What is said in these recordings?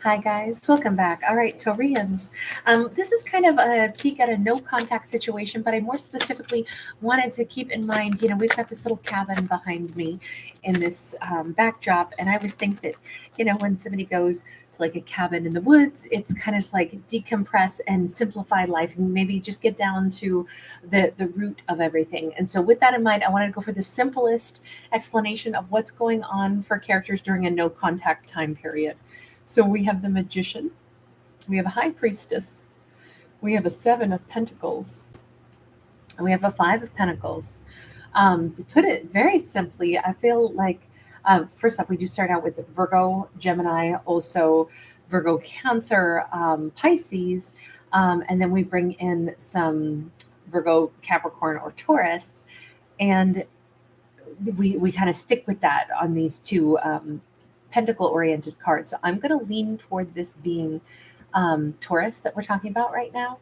Hi guys, welcome back. All right, Taurians. This is kind of a peek at a no contact situation, but I more specifically wanted to keep in mind, we've got this little cabin behind me in this backdrop, and I always think that, when somebody goes to like a cabin in the woods, it's kind of like decompress and simplify life, and maybe just get down to the root of everything. And so, with that in mind, I wanted to go for the simplest explanation of what's going on for characters during a no contact time period. So we have the magician, we have a high priestess, we have a seven of pentacles, and we have a five of pentacles. To put it very simply, I feel like first off, we do start out with Virgo, Gemini, also Virgo, Cancer, Pisces, and then we bring in some Virgo, Capricorn, or Taurus, and we kind of stick with that on these two pentacle oriented cards. So I'm going to lean toward this being Taurus that we're talking about right now.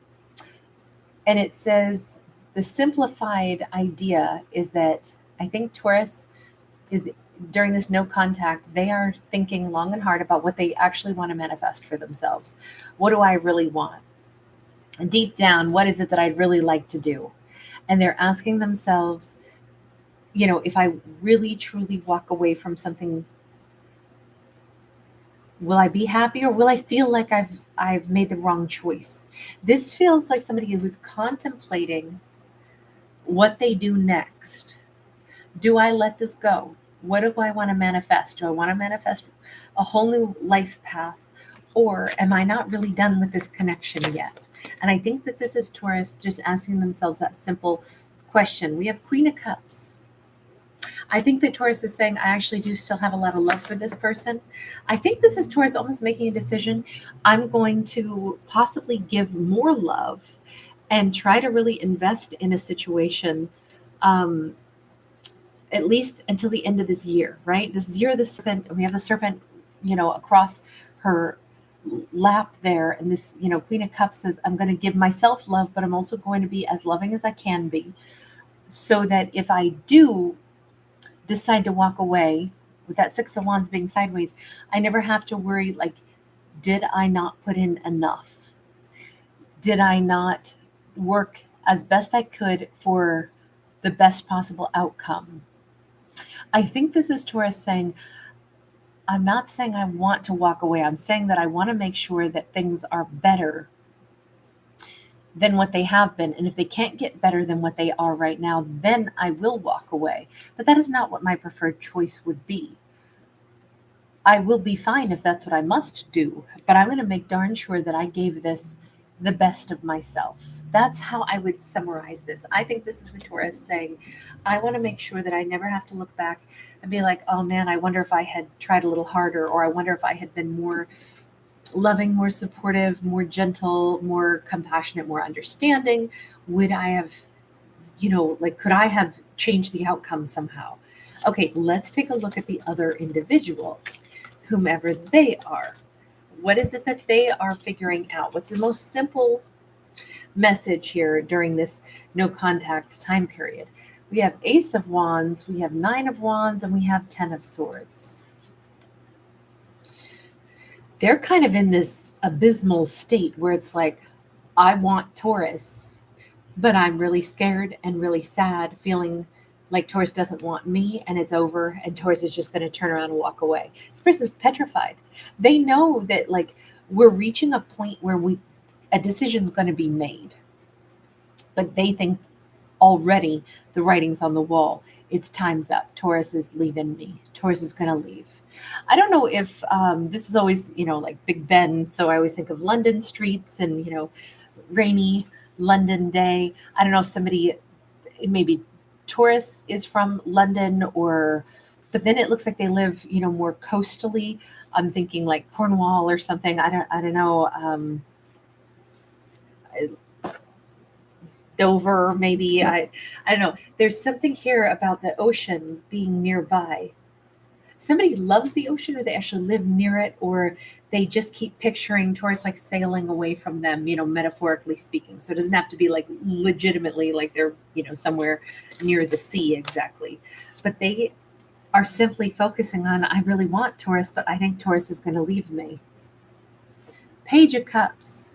And it says the simplified idea is that I think Taurus is during this no contact, they are thinking long and hard about what they actually want to manifest for themselves. What do I really want? And deep down, what is it that I'd really like to do? And they're asking themselves, if I really truly walk away from something, will I be happy or will I feel like I've made the wrong choice? This feels like somebody who's contemplating what they do next. Do I let this go? What do I want to manifest? Do I want to manifest a whole new life path? Or am I not really done with this connection yet? And I think that this is Taurus just asking themselves that simple question. We have Queen of Cups. I think that Taurus is saying, I actually do still have a lot of love for this person. I think this is Taurus almost making a decision. I'm going to possibly give more love and try to really invest in a situation, at least until the end of this year, right? This is year of the serpent, and we have the serpent, across her lap there. And this, Queen of Cups says, I'm going to give myself love, but I'm also going to be as loving as I can be, so that if I do decide to walk away with that Six of Wands being sideways, I never have to worry, like, did I not put in enough? Did I not work as best I could for the best possible outcome? I think this is Taurus saying, I'm not saying I want to walk away. I'm saying that I want to make sure that things are better than what they have been. And if they can't get better than what they are right now, then I will walk away. But that is not what my preferred choice would be. I will be fine if that's what I must do, but I'm going to make darn sure that I gave this the best of myself. That's how I would summarize this. I think this is a Taurus saying, I want to make sure that I never have to look back and be like, oh man, I wonder if I had tried a little harder, or I wonder if I had been more loving, more supportive, more gentle, more compassionate, more understanding. Would I have, could I have changed the outcome somehow? Okay, let's take a look at the other individual, whomever they are. What is it that they are figuring out? What's the most simple message here during this no contact time period? We have Ace of Wands, we have Nine of Wands, and we have Ten of Swords. They're kind of in this abysmal state where it's like, I want Taurus, but I'm really scared and really sad, feeling like Taurus doesn't want me and it's over, and Taurus is just going to turn around and walk away. This person's petrified. They know that, like, we're reaching a point where a decision's going to be made, but they think already the writing's on the wall. It's time's up. Taurus is leaving me. Taurus is going to leave. I don't know if this is always, like Big Ben. So I always think of London streets and, rainy London day. I don't know if somebody, maybe Taurus is from London, but then it looks like they live, more coastally. I'm thinking like Cornwall or something. I don't know. Dover, maybe. I don't know. There's something here about the ocean being nearby. Somebody loves the ocean, or they actually live near it, or they just keep picturing Taurus like sailing away from them, metaphorically speaking. So it doesn't have to be like legitimately like they're, somewhere near the sea exactly. But they are simply focusing on, I really want Taurus, but I think Taurus is going to leave me. Page of Cups.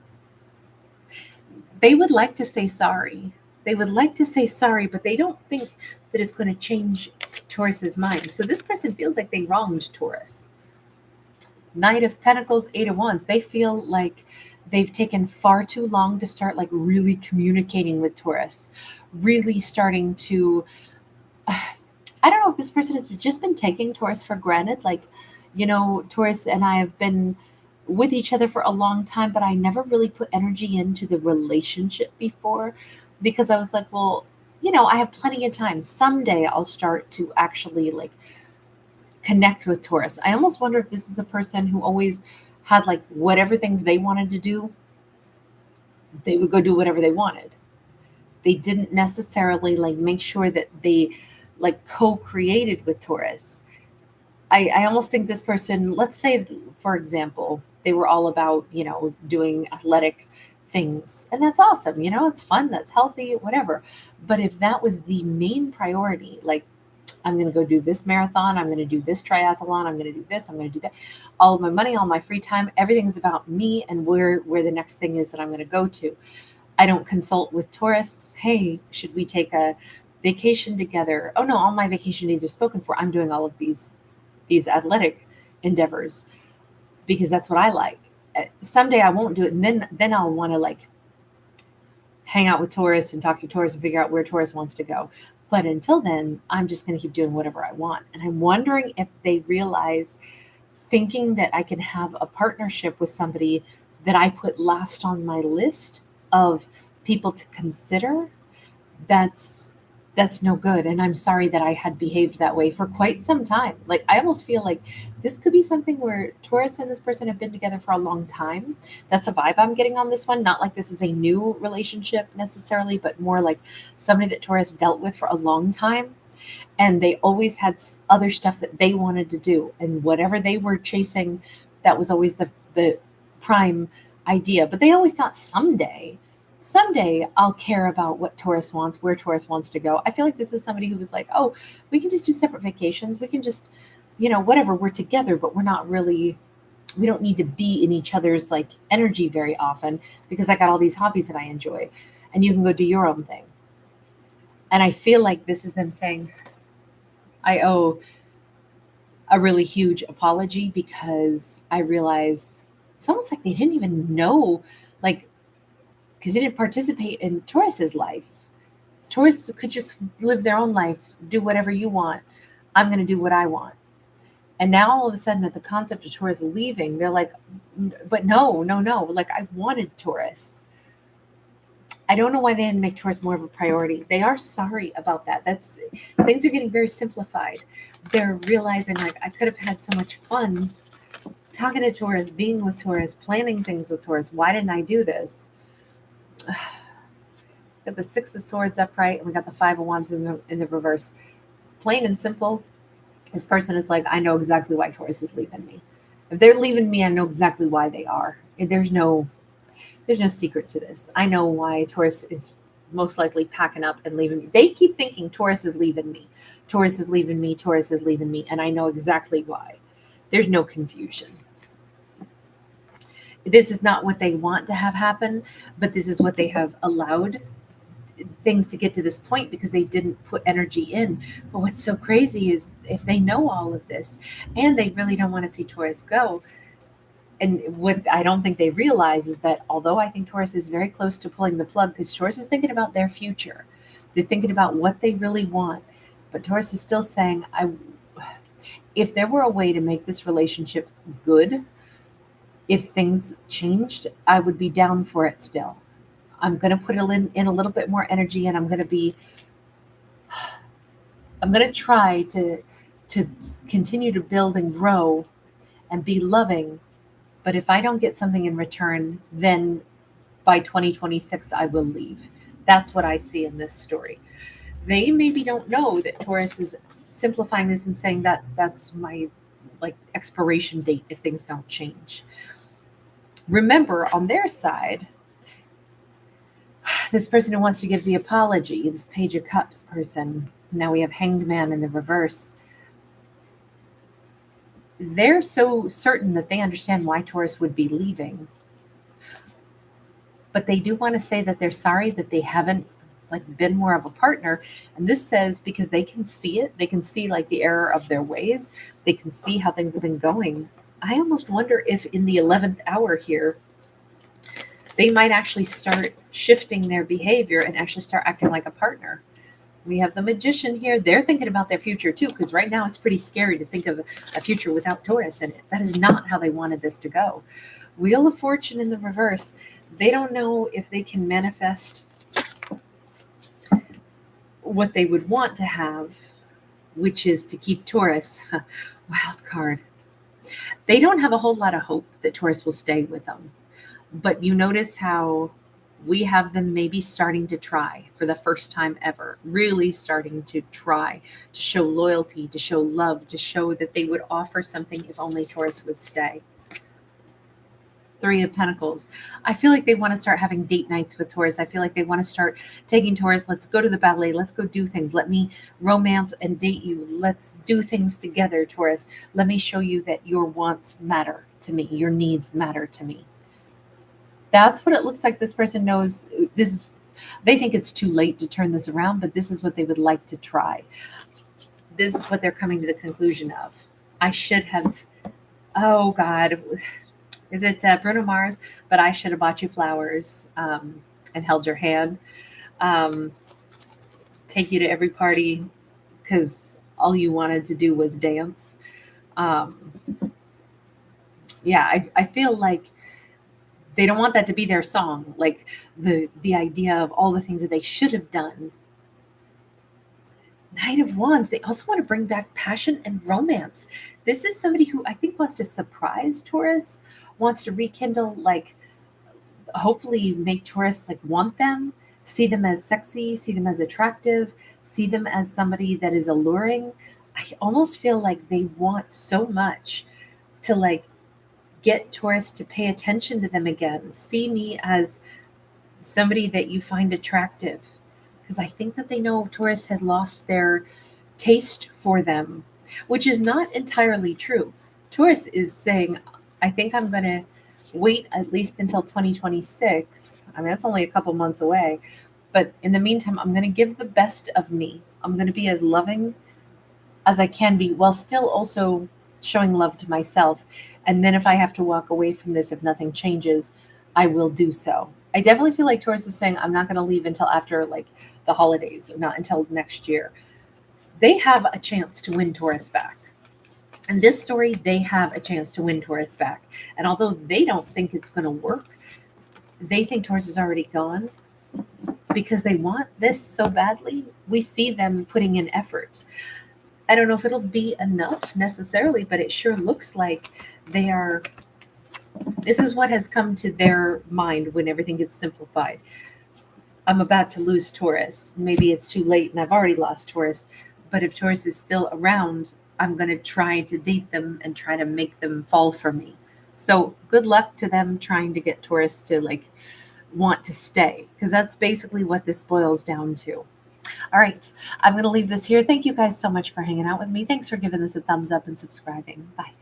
They would like to say sorry. They would like to say sorry, but they don't think that it's going to change Taurus's mind. So this person feels like they wronged Taurus. Knight of Pentacles, Eight of Wands. They feel like they've taken far too long to start like really communicating with Taurus, really starting to, I don't know if this person has just been taking Taurus for granted. Like, Taurus and I have been with each other for a long time, but I never really put energy into the relationship before because I was like, well, I have plenty of time. Someday I'll start to actually like connect with Taurus. I almost wonder if this is a person who always had like whatever things they wanted to do, they would go do whatever they wanted. They didn't necessarily like make sure that they like co-created with Taurus. I almost think this person, let's say, for example, they were all about, doing athletic things. And that's awesome. It's fun. That's healthy, whatever. But if that was the main priority, like, I'm going to go do this marathon, I'm going to do this triathlon, I'm going to do this, I'm going to do that. All of my money, all my free time, everything is about me and where the next thing is that I'm going to go to. I don't consult with Taurus. Hey, should we take a vacation together? Oh no, all my vacation days are spoken for. I'm doing all of these athletic endeavors because that's what I like. Someday I won't do it, and then I'll want to like hang out with Taurus and talk to Taurus and figure out where Taurus wants to go. But until then, I'm just going to keep doing whatever I want. And I'm wondering if they realize, thinking that I can have a partnership with somebody that I put last on my list of people to consider, that's no good. And I'm sorry that I had behaved that way for quite some time. Like, I almost feel like this could be something where Taurus and this person have been together for a long time. That's the vibe I'm getting on this one. Not like this is a new relationship necessarily, but more like somebody that Taurus dealt with for a long time. And they always had other stuff that they wanted to do. And whatever they were chasing, that was always the prime idea. But they always thought someday I'll care about what Taurus wants, where Taurus wants to go. I feel like this is somebody who was like, oh, we can just do separate vacations. We can just, whatever, we're together, but we're not really, we don't need to be in each other's like energy very often because I got all these hobbies that I enjoy and you can go do your own thing. And I feel like this is them saying, I owe a really huge apology because I realize it's almost like they didn't even know, like, because they didn't participate in Taurus's life. Taurus could just live their own life, do whatever you want. I'm going to do what I want. And now all of a sudden, at the concept of Taurus leaving, they're like, but no. Like, I wanted Taurus. I don't know why they didn't make Taurus more of a priority. They are sorry about that. Things are getting very simplified. They're realizing, like, I could have had so much fun talking to Taurus, being with Taurus, planning things with Taurus. Why didn't I do this? Got the Six of Swords upright, and we got the Five of Wands in the reverse. Plain and simple, this person is like, I know exactly why Taurus is leaving me. If they're leaving me, I know exactly why they are. There's no secret to this. I know why Taurus is most likely packing up and leaving me. They keep thinking Taurus is leaving me. Taurus is leaving me. Taurus is leaving me. And I know exactly why. There's no confusion. This is not what they want to have happen, but this is what they have allowed things to get to this point because they didn't put energy in. But what's so crazy is if they know all of this and they really don't want to see Taurus go, and what I don't think they realize is that although I think Taurus is very close to pulling the plug, because Taurus is thinking about their future, they're thinking about what they really want, but Taurus is still saying, if there were a way to make this relationship good, if things changed, I would be down for it still. I'm going to put in a little bit more energy, and I'm going to try to continue to build and grow and be loving. But if I don't get something in return, then by 2026, I will leave. That's what I see in this story. They maybe don't know that Taurus is simplifying this and saying that that's my like expiration date if things don't change. Remember, on their side, this person who wants to give the apology, this Page of Cups person, now we have Hanged Man in the reverse. They're so certain that they understand why Taurus would be leaving but they do want to say that they're sorry that they haven't like been more of a partner. And this says because they can see it, they can see like the error of their ways, they can see how things have been going. I almost wonder if in the 11th hour here, they might actually start shifting their behavior and actually start acting like a partner. We have the Magician here. They're thinking about their future too, because right now it's pretty scary to think of a future without Taurus in it. That is not how they wanted this to go. Wheel of Fortune in the reverse. They don't know if they can manifest what they would want to have, which is to keep Taurus. Wild card. They don't have a whole lot of hope that Taurus will stay with them. But you notice how we have them maybe starting to try for the first time ever, really starting to try to show loyalty, to show love, to show that they would offer something if only Taurus would stay. Three of Pentacles. I feel like they want to start having date nights with Taurus. I feel like they want to start taking Taurus. Let's go to the ballet. Let's go do things. Let me romance and date you. Let's do things together, Taurus. Let me show you that your wants matter to me. Your needs matter to me. That's what it looks like. This person knows this is, they think it's too late to turn this around, but this is what they would like to try. This is what they're coming to the conclusion of. I should have, oh God, is it Bruno Mars? But I should have bought you flowers and held your hand. Take you to every party because all you wanted to do was dance. Yeah, I feel like they don't want that to be their song. Like the idea of all the things that they should have done. Knight of Wands. They also want to bring back passion and romance. This is somebody who I think wants to surprise Taurus, wants to rekindle, like hopefully make Taurus like want them, see them as sexy, see them as attractive, see them as somebody that is alluring. I almost feel like they want so much to like get Taurus to pay attention to them again. See me as somebody that you find attractive. Because I think that they know Taurus has lost their taste for them, which is not entirely true. Taurus is saying, I think I'm going to wait at least until 2026. I mean, that's only a couple months away. But in the meantime, I'm going to give the best of me. I'm going to be as loving as I can be while still also showing love to myself. And then if I have to walk away from this, if nothing changes, I will do so. I definitely feel like Taurus is saying, I'm not going to leave until after like the holidays, not until next year. They have a chance to win Taurus back. In this story, they have a chance to win Taurus back. And although they don't think it's going to work, they think Taurus is already gone because they want this so badly. We see them putting in effort. I don't know if it'll be enough necessarily, but it sure looks like they are. This is what has come to their mind when everything gets simplified. I'm about to lose Taurus. Maybe it's too late and I've already lost Taurus. But if Taurus is still around, I'm going to try to date them and try to make them fall for me. So good luck to them trying to get Taurus to like want to stay, because that's basically what this boils down to. All right, I'm going to leave this here. Thank you guys so much for hanging out with me. Thanks for giving this a thumbs up and subscribing. Bye.